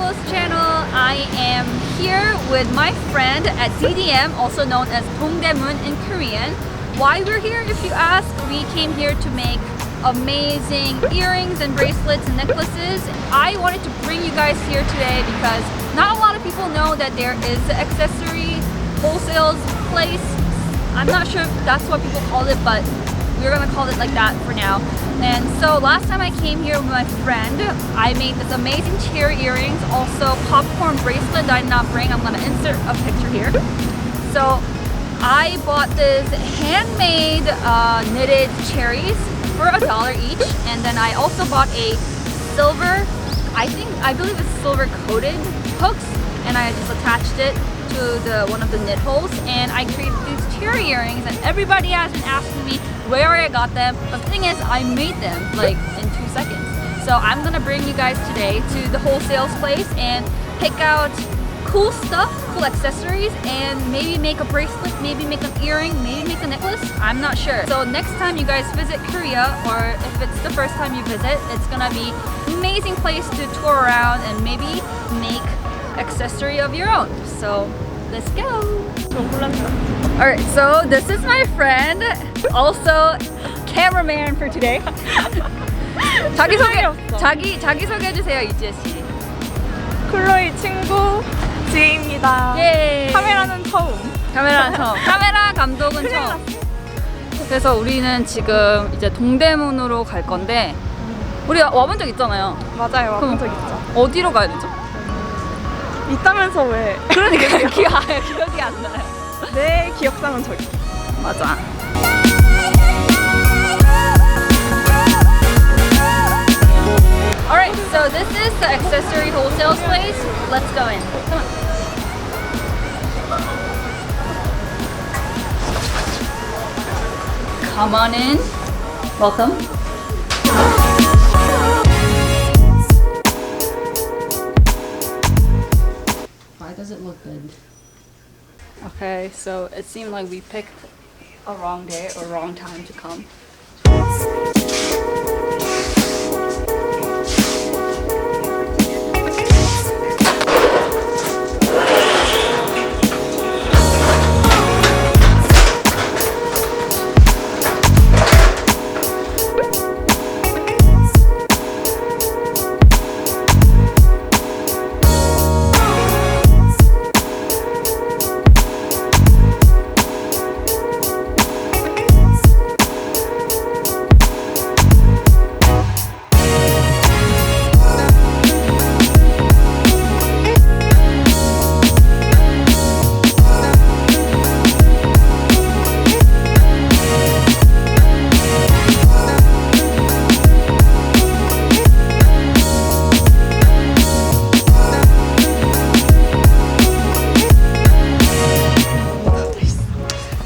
Carlos channel. I am here with my friend at DDM, also known as 동대문 in Korean. Why we're here, if you ask, we came here to make amazing earrings and bracelets and necklaces. I wanted to bring you guys here today because not a lot of people know that there is an accessory wholesale place. I'm not sure if that's what people call it, but we're gonna call it like that for now. And so last time I came here with my friend, I made this amazing cherry earrings, also popcorn bracelet that I did not bring. I'm gonna insert a picture here. So I bought this handmade knitted cherries for $1 each, and then I also bought a silver, I believe it's silver coated hooks, and I just attached it to one of the knit holes, and I created these cherry earrings, and everybody has been asking me where I got them. But the thing is, I made them like in 2 seconds. So I'm gonna bring you guys today to the wholesale place and pick out cool stuff, cool accessories, and maybe make a bracelet, maybe make an earring, maybe make a necklace. I'm not sure. So next time you guys visit Korea, or if it's the first time you visit, it's gonna be an amazing place to tour around and maybe make accessory of your own. So let's go. Alright, so this is my friend, also cameraman for today. 자기 소개해 주세요, 이지혜 씨. 클로이 친구 지혜입니다. 예. 카메라는 처음. 카메라 감독은 처음. 그래서 우리는 지금 이제 동대문으로 갈 건데 우리 와본 적 있잖아요. 맞아요. 와본 적 있죠. 어디로 가야 되죠? 있다면서 왜? 그러니까 기억이 안 나요. 내 기억상은 저기. 맞아. Alright, so this is the accessory wholesale place. Let's go in. Come on. Come on in. Welcome. Why does it look good? Okay, so it seemed like we picked a wrong day or wrong time to come.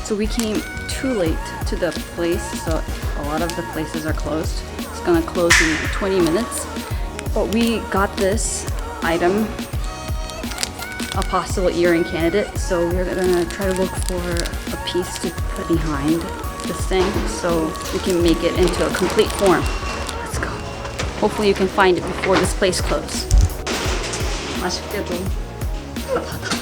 So we came too late to the place, so a lot of the places are closed. It's gonna close in 20 minutes. But we got this item, a possible earring candidate, so we're gonna try to look for a piece to put behind this thing so we can make it into a complete form. Let's go. Hopefully you can find it before this place closes. 아쉽게도 다 닫았다.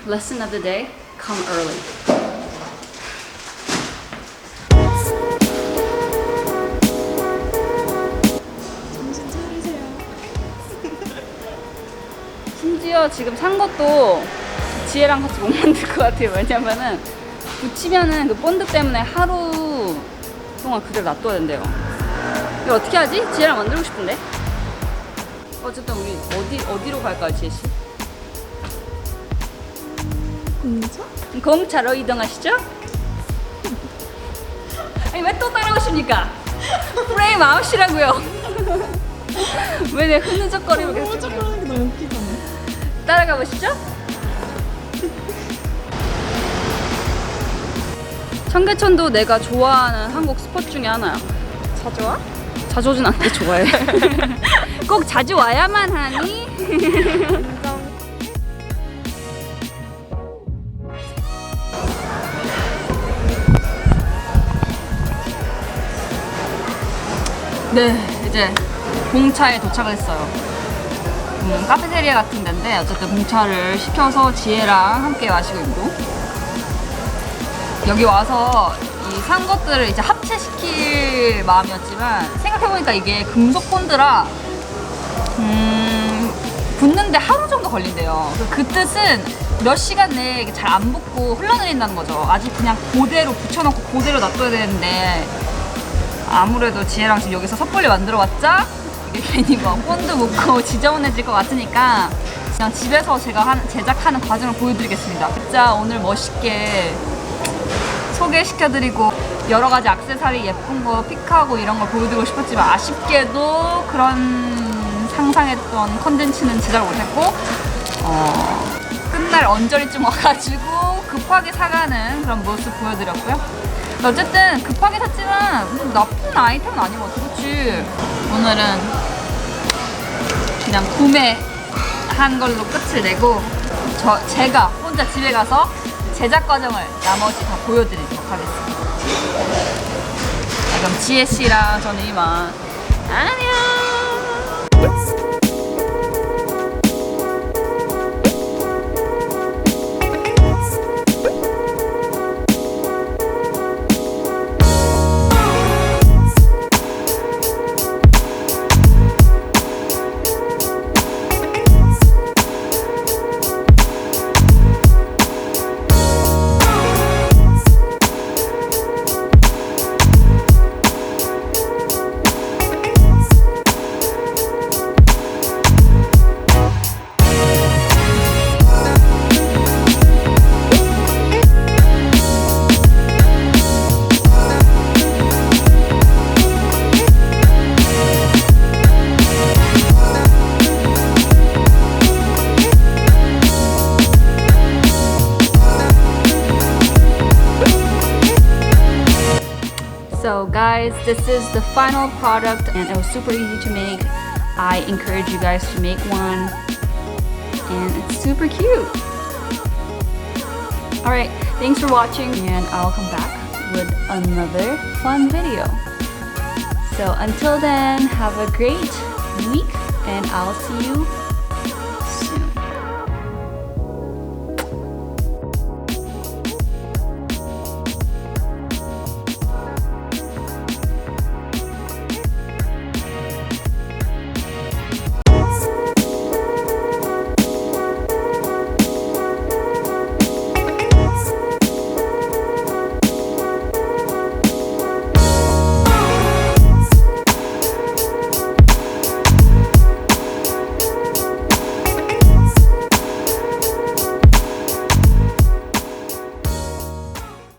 Lesson of the day, come early. 정신 차리세요. 심지어 지금 산 것도 지혜랑 같이 못 만들 것 같아요. 왜냐면은 붙이면은 그 본드 때문에 하루 동안 그대로 놔둬야 된대요. 이거 어떻게 하지? 지혜랑 만들고 싶은데? 어쨌든 우리 어디로 갈까요, 지혜 씨? 공차로 이동하시죠? 아니 왜 또 따라오십니까? 프레임 아웃이라고요. 왜 내 흐느적거리고 계속 흐느적거리는 게 너무 웃기잖아. 따라가 보시죠. 청계천도 내가 좋아하는 한국 스포츠 중에 하나야. 자주 와? 자주 오진 않는데 좋아해. 꼭 자주 와야만 하니? 인정. 네, 이제 공차에 도착을 했어요. 카페테리아 같은 데인데 어쨌든 공차를 시켜서 지혜랑 함께 마시고 있고, 여기 와서 이 산 것들을 이제 합체시킬 마음이었지만 생각해보니까 이게 금속 본드라 붙는데 하루 정도 걸린대요. 그 뜻은 몇 시간 내에 잘 안 붙고 흘러내린다는 거죠. 아직 그냥 그대로 붙여놓고 그대로 놔둬야 되는데, 아무래도 지혜랑 지금 여기서 섣불리 만들어봤자 이게 괜히 뭐 본드 묻고 지저분해질 것 같으니까 그냥 집에서 제가 제작하는 과정을 보여드리겠습니다. 진짜 오늘 멋있게 소개시켜드리고 여러 가지 액세서리 예쁜 거 픽하고 이런 걸 보여드리고 싶었지만 아쉽게도 그런 상상했던 컨텐츠는 제작을 못했고, 끝날 언저리쯤 와가지고 급하게 사가는 그런 모습 보여드렸고요. 어쨌든 급하게 샀지만 뭐 나쁜 아이템은 아닌 것 같아. 그치? 오늘은 그냥 구매한 걸로 끝을 내고 제가 혼자 집에 가서 제작 과정을 나머지 다 보여드리도록 하겠습니다. 자, 그럼 지혜씨랑 저는 이만 안녕. So guys, this is the final product and it was super easy to make. I encourage you guys to make one and it's super cute. Alright, thanks for watching and I'll come back with another fun video. So until then, have a great week and I'll see you